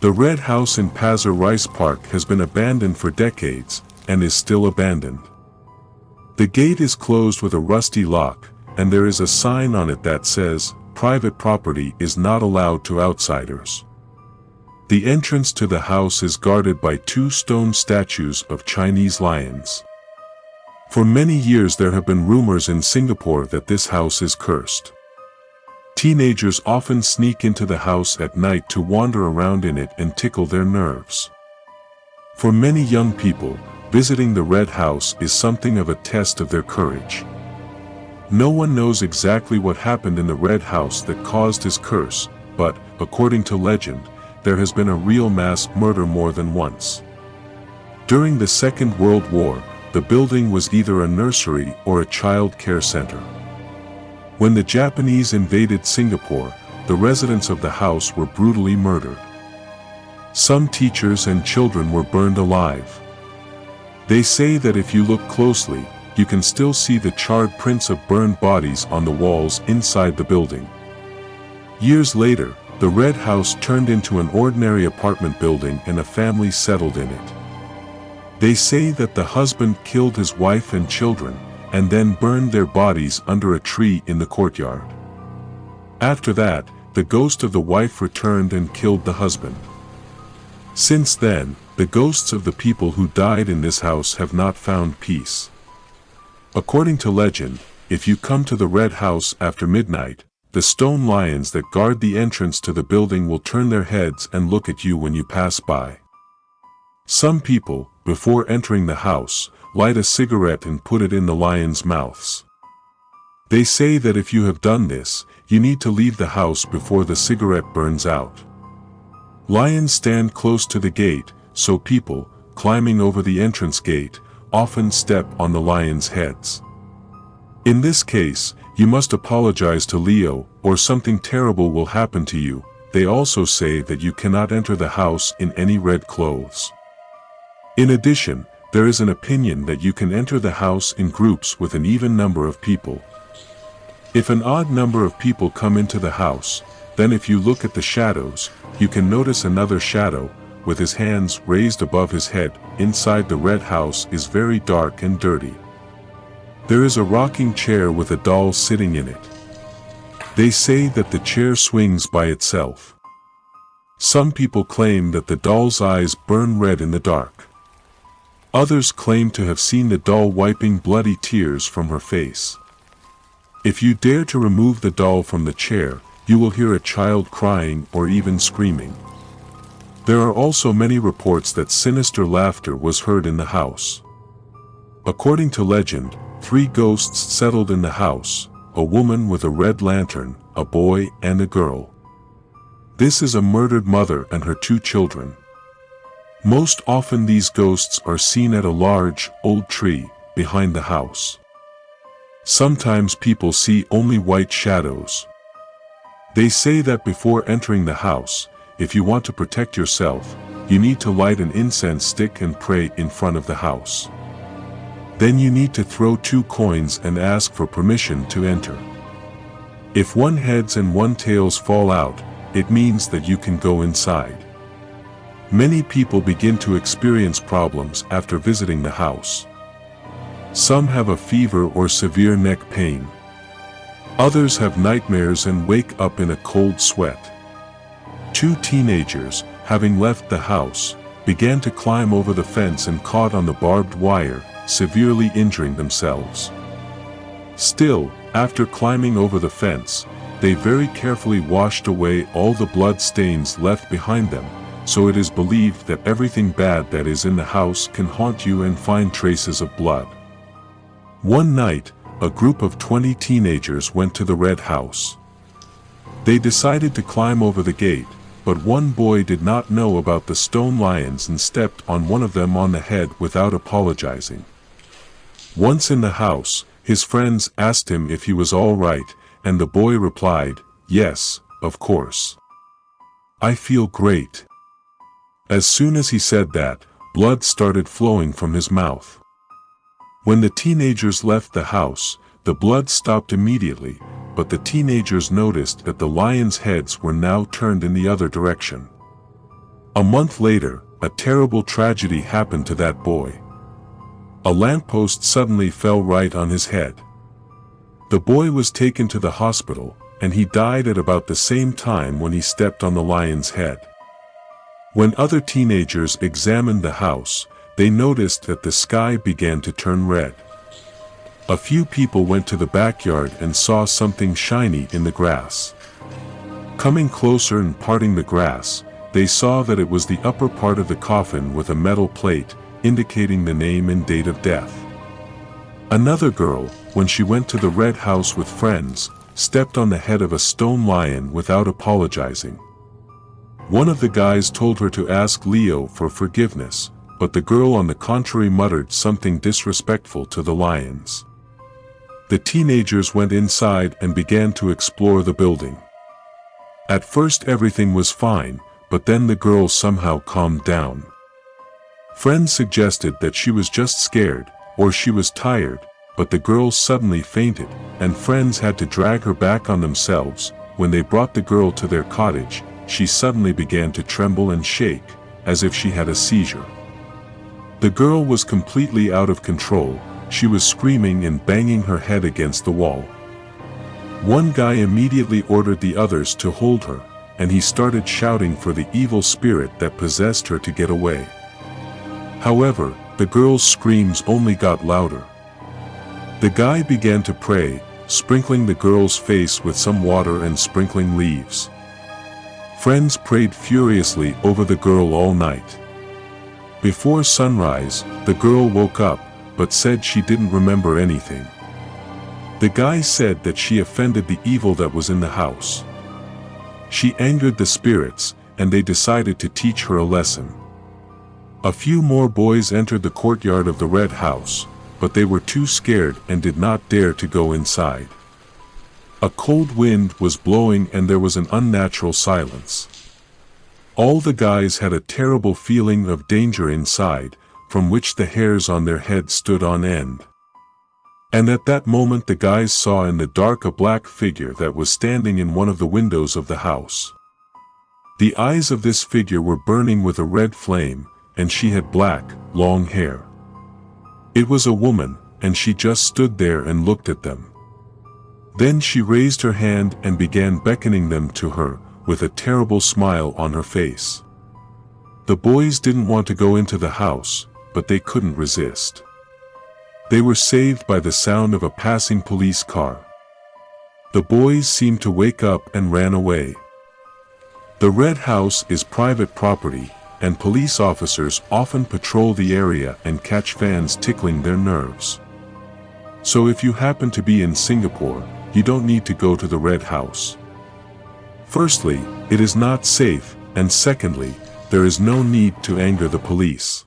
The red house in Pasir Ris Park has been abandoned for decades, and is still abandoned. The gate is closed with a rusty lock, and there is a sign on it that says, "Private property is not allowed to outsiders." The entrance to the house is guarded by two stone statues of Chinese lions. For many years there have been rumors in Singapore that this house is cursed. Teenagers often sneak into the house at night to wander around in it and tickle their nerves. For many young people, visiting the Red House is something of a test of their courage. No one knows exactly what happened in the Red House that caused his curse, but, according to legend, there has been a real mass murder more than once. During the Second World War, the building was either a nursery or a child care center. When the Japanese invaded Singapore, the residents of the house were brutally murdered. Some teachers and children were burned alive. They say that if you look closely, you can still see the charred prints of burned bodies on the walls inside the building. Years later, the Red House turned into an ordinary apartment building and a family settled in it. They say that the husband killed his wife and children, and then burned their bodies under a tree in the courtyard. After that, the ghost of the wife returned and killed the husband. Since then, the ghosts of the people who died in this house have not found peace. According to legend, if you come to the Red House after midnight, the stone lions that guard the entrance to the building will turn their heads and look at you when you pass by. Some people, before entering the house, light a cigarette and put it in the lions' mouths. They say that if you have done this, you need to leave the house before the cigarette burns out. Lions stand close to the gate, so people, climbing over the entrance gate, often step on the lions' heads. In this case, you must apologize to Leo, or something terrible will happen to you. They also say that you cannot enter the house in any red clothes. In addition, there is an opinion that you can enter the house in groups with an even number of people. If an odd number of people come into the house, then if you look at the shadows, you can notice another shadow, with his hands raised above his head. Inside the Red House is very dark and dirty. There is a rocking chair with a doll sitting in it. They say that the chair swings by itself. Some people claim that the doll's eyes burn red in the dark. Others claim to have seen the doll wiping bloody tears from her face. If you dare to remove the doll from the chair, you will hear a child crying or even screaming. There are also many reports that sinister laughter was heard in the house. According to legend, 3 ghosts settled in the house: a woman with a red lantern, a boy, and a girl. This is a murdered mother and her 2 children. Most often these ghosts are seen at a large, old tree, behind the house. Sometimes people see only white shadows. They say that before entering the house, if you want to protect yourself, you need to light an incense stick and pray in front of the house. Then you need to throw 2 coins and ask for permission to enter. If 1 heads and 1 tails fall out, it means that you can go inside. Many people begin to experience problems after visiting the house. Some have a fever or severe neck pain. Others have nightmares and wake up in a cold sweat. 2 teenagers, having left the house, began to climb over the fence and caught on the barbed wire, severely injuring themselves. Still, after climbing over the fence, they very carefully washed away all the blood stains left behind them, so it is believed that everything bad that is in the house can haunt you and find traces of blood. One night, a group of 20 teenagers went to the Red House. They decided to climb over the gate, but one boy did not know about the stone lions and stepped on one of them on the head without apologizing. Once in the house, his friends asked him if he was all right, and the boy replied, "Yes, of course. I feel great." As soon as he said that, blood started flowing from his mouth. When the teenagers left the house, the blood stopped immediately, but the teenagers noticed that the lions' heads were now turned in the other direction. A month later, a terrible tragedy happened to that boy. A lamppost suddenly fell right on his head. The boy was taken to the hospital, and he died at about the same time when he stepped on the lion's head. When other teenagers examined the house, they noticed that the sky began to turn red. A few people went to the backyard and saw something shiny in the grass. Coming closer and parting the grass, they saw that it was the upper part of the coffin with a metal plate, indicating the name and date of death. Another girl, when she went to the red house with friends, stepped on the head of a stone lion without apologizing. One of the guys told her to ask Leo for forgiveness, but the girl on the contrary muttered something disrespectful to the lions. The teenagers went inside and began to explore the building. At first everything was fine, but then the girl somehow calmed down. Friends suggested that she was just scared, or she was tired, but the girl suddenly fainted, and friends had to drag her back on themselves. When they brought the girl to their cottage, she suddenly began to tremble and shake, as if she had a seizure. The girl was completely out of control. She was screaming and banging her head against the wall. One guy immediately ordered the others to hold her, and he started shouting for the evil spirit that possessed her to get away. However, the girl's screams only got louder. The guy began to pray, sprinkling the girl's face with some water and sprinkling leaves. Friends prayed furiously over the girl all night. Before sunrise, the girl woke up, but said she didn't remember anything. The guy said that she offended the evil that was in the house. She angered the spirits, and they decided to teach her a lesson. A few more boys entered the courtyard of the red house, but they were too scared and did not dare to go inside. A cold wind was blowing and there was an unnatural silence. All the guys had a terrible feeling of danger inside, from which the hairs on their head stood on end. And at that moment the guys saw in the dark a black figure that was standing in one of the windows of the house. The eyes of this figure were burning with a red flame, and she had black, long hair. It was a woman, and she just stood there and looked at them. Then she raised her hand and began beckoning them to her, with a terrible smile on her face. The boys didn't want to go into the house, but they couldn't resist. They were saved by the sound of a passing police car. The boys seemed to wake up and ran away. The red house is private property, and police officers often patrol the area and catch fans tickling their nerves. So if you happen to be in Singapore, you don't need to go to the red house. Firstly, it is not safe, and secondly, there is no need to anger the police.